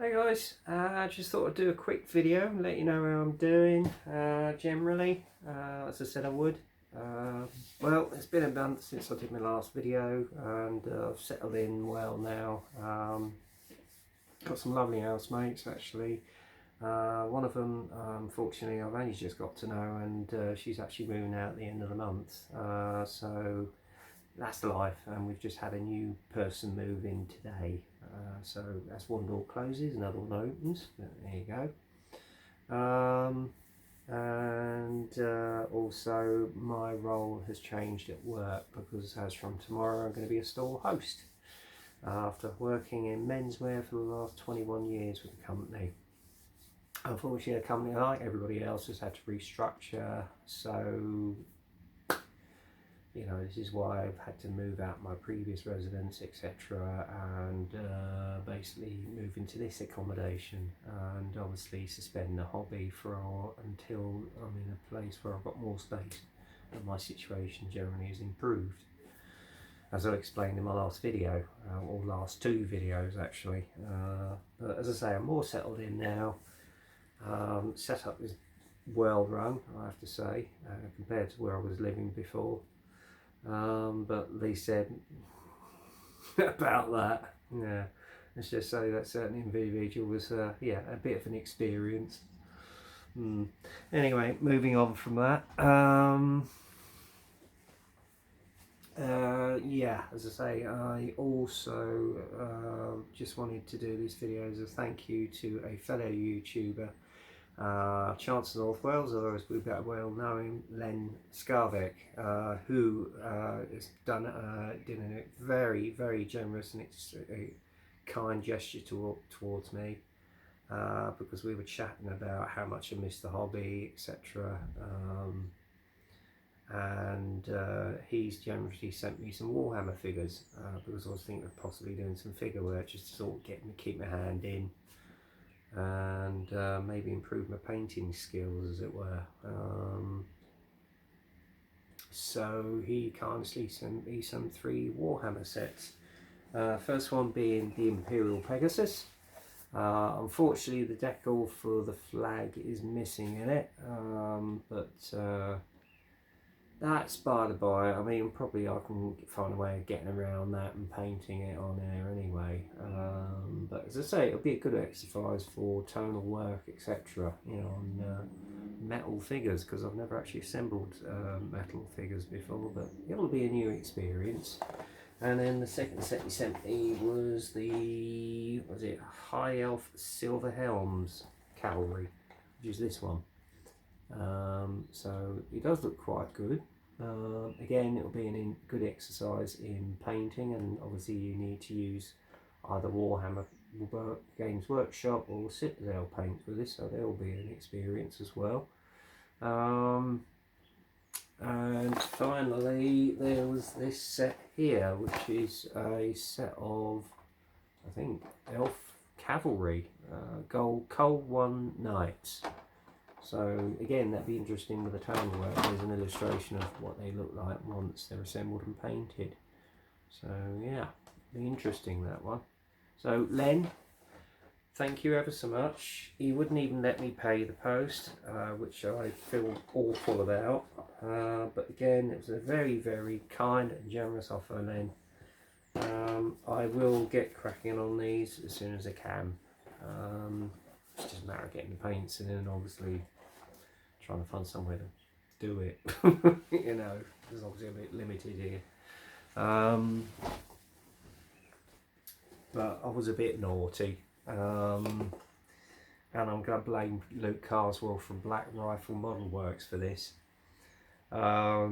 Hey guys, just thought I'd do a quick video and let you know how I'm doing generally, as I said I would. Well, it's been a month since I did my last video and I've settled in well now. Got some lovely housemates actually. One of them, unfortunately, I've only just got to know, and she's actually moving out at the end of the month. So that's life, and we've just had a new person move in today. So as one door closes, another one opens. There you go. And also my role has changed at work, because as from tomorrow I'm going to be a store host after working in menswear for the last 21 years with the company. Unfortunately, the company, like everybody else, has had to restructure, so you know, this is why I've had to move out my previous residence, etc., and basically move into this accommodation, and obviously suspend the hobby until I'm in a place where I've got more space and my situation generally has improved, as I explained in my last video, or last two videos actually. But as I say, I'm more settled in now. Setup is well run, I have to say, compared to where I was living before. But they said about that, yeah, let's just say that certain individual was yeah, a bit of an experience. Anyway, moving on from that, yeah, as I say, I also just wanted to do this video as a thank you to a fellow YouTuber, Chancellor North Wales, or as we better well know him, Len Scarvek, who has did a very generous and kind gesture towards me, because we were chatting about how much I missed the hobby, etc. And he's generously sent me some Warhammer figures, because I was thinking of possibly doing some figure work just to sort of keep my hand in, and maybe improve my painting skills, as it were. So he kindly sent me some 3 Warhammer sets. First one being the Imperial Pegasus. Unfortunately, the decal for the flag is missing in it, but that's by the by. I mean, probably I can find a way of getting around that and painting it on there anyway. But as I say, it'll be a good exercise for tonal work, etc. You know, on metal figures, because I've never actually assembled metal figures before. But it'll be a new experience. And then the second set he sent me was High Elf Silver Helms Cavalry, which is this one. So it does look quite good. Again, it'll be a good exercise in painting, and obviously you need to use either Warhammer Games Workshop or Citadel paints with this, so there'll be an experience as well. And finally there was this set here, which is a set of, I think, Elf Cavalry, Cold One Knights. So again, that'd be interesting with the tonal work. There's an illustration of what they look like once they're assembled and painted. So yeah, be interesting, that one. So Len, thank you ever so much. He wouldn't even let me pay the post, which I feel awful about. But again, it was a very kind and generous offer, Len. I will get cracking on these as soon as I can. It's just a matter of getting the paints in, and obviously trying to find somewhere to do it. You know, there's obviously a bit limited here. But I was a bit naughty. And I'm going to blame Luke Carswell from Black Rifle Model Works for this. I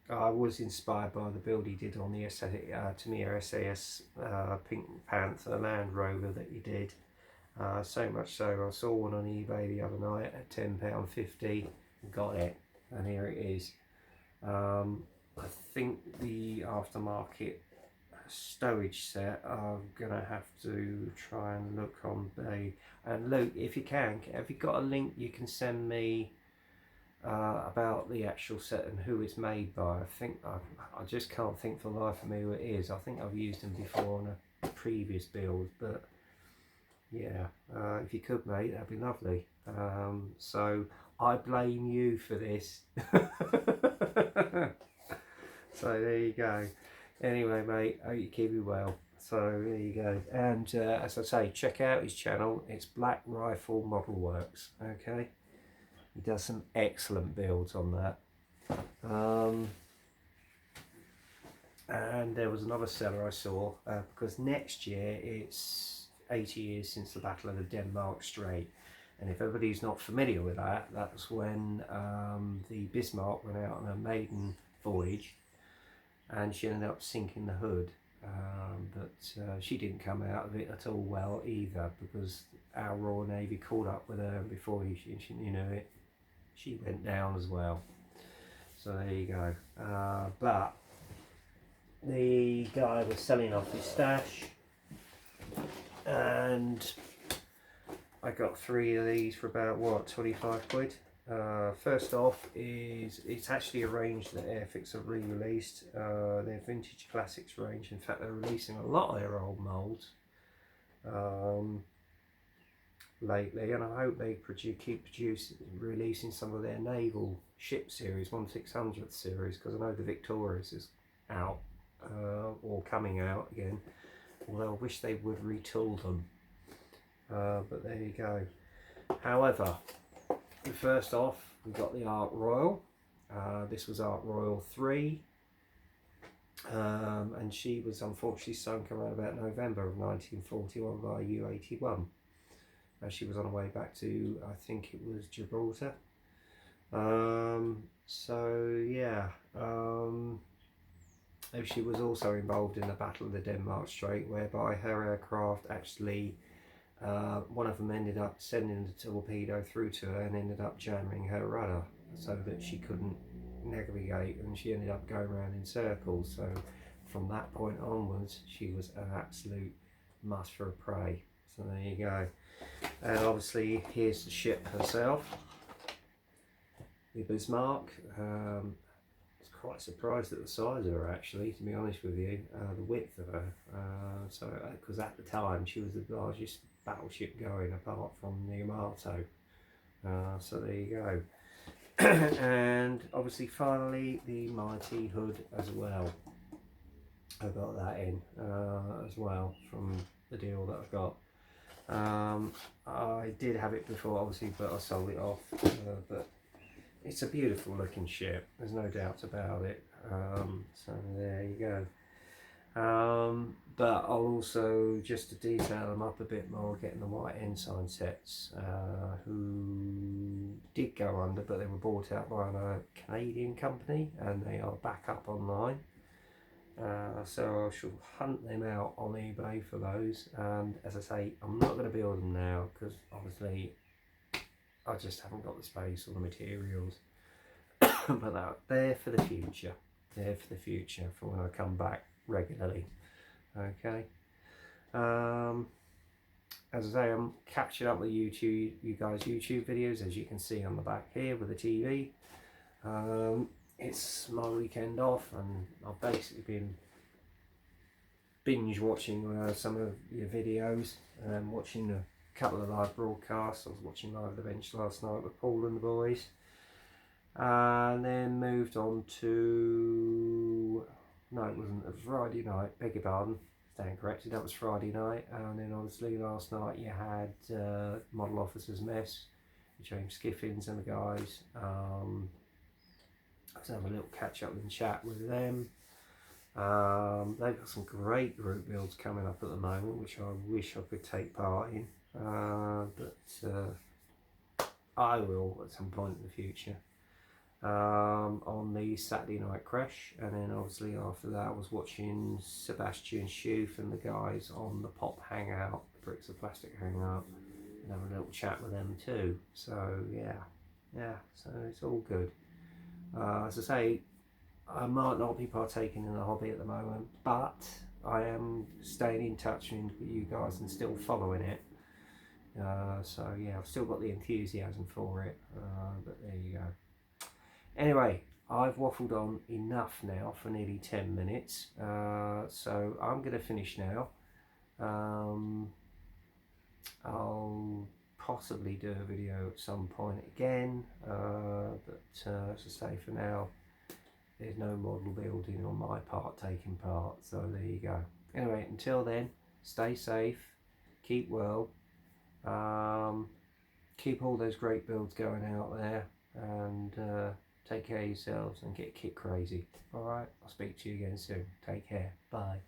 was inspired by the build he did on the Tamiya SAS Pink Panther Land Rover that he did. So much so, I saw one on eBay the other night at £10.50, got it, and here it is. I think the aftermarket stowage set, I'm gonna have to try and look on eBay. And Luke, if you can, have you got a link you can send me about the actual set and who it's made by? I think I just can't think for the life of me who it is. I think I've used them before on a previous build, but yeah, if you could, mate, that'd be lovely. So I blame you for this. So there you go. Anyway, mate, hope you keep it well. So there you go. And as I say, check out his channel. It's Black Rifle Model Works. Okay, he does some excellent builds on that. And there was another seller I saw, because next year it's 80 years since the Battle of the Denmark Strait, and if everybody's not familiar with that, that's when the Bismarck went out on a maiden voyage and she ended up sinking the hood, but she didn't come out of it at all well either, because our Royal Navy caught up with her, and before you know it, she went down as well. So there you go. But the guy was selling off his stash, and I got 3 of these for about, what, 25 quid. First off is, it's actually a range that Airfix have re-released, their Vintage Classics range. In fact, they're releasing a lot of their old moulds lately, and I hope they keep releasing some of their naval ship series, 1600th series, because I know the Victorious is out, or coming out again, although I wish they would retool them, but there you go. However, first off, we got the Ark Royal. This was Ark Royal 3, and she was unfortunately sunk around about November of 1941 by U-81. She was on her way back to, I think it was Gibraltar. So yeah, she was also involved in the Battle of the Denmark Strait, whereby her aircraft actually, one of them ended up sending the torpedo through to her and ended up jamming her rudder so that she couldn't navigate, and she ended up going around in circles. So from that point onwards, she was an absolute must for a prey. So there you go. And obviously here's the ship herself, the Bismarck. I was quite surprised at the size of her, actually, to be honest with you, the width of her. So because at the time she was the largest battleship going, apart from the Yamato. So there you go. And obviously finally the mighty hood as well. I got that in as well from the deal that I got. I did have it before, obviously, but I sold it off. But it's a beautiful looking ship, there's no doubt about it. So there you go. But I'll also, just to detail them up a bit more, getting the white ensign sets, who did go under, but they were bought out by a Canadian company, and they are back up online. So I shall hunt them out on eBay for those, and as I say, I'm not going to build them now because obviously I just haven't got the space or the materials. But they're for the future. They're for the future, for when I come back regularly. Okay. As I say, I'm catching up with you guys' YouTube videos, as you can see on the back here with the TV. It's my weekend off, and I've basically been binge watching some of your videos and watching a couple of live broadcasts. I was watching Live at the Bench last night with Paul and the boys, and then moved on to, no, it wasn't, it was Friday night, beg your pardon, stand corrected, that was Friday night. And then obviously last night you had Model Officers Mess, James Skiffins and the guys. I was having a little catch up and chat with them. They've got some great group builds coming up at the moment, which I wish I could take part in, but I will at some point in the future, on the Saturday night crash. And then obviously after that I was watching Sebastian Schoof and the guys on the Pop Hangout, the Bricks of Plastic Hangout, and having a little chat with them too. So yeah, so it's all good. As I say, I might not be partaking in the hobby at the moment, but I am staying in touch with you guys and still following it. So yeah, I've still got the enthusiasm for it, but there you go. Anyway, I've waffled on enough now for nearly 10 minutes, so I'm going to finish now. I'll possibly do a video at some point again, but as I say, for now there's no model building on my part taking part, so there you go. Anyway, until then, stay safe, keep well, keep all those great builds going out there, and take care of yourselves and get kit crazy. Alright, I'll speak to you again soon. Take care. Bye.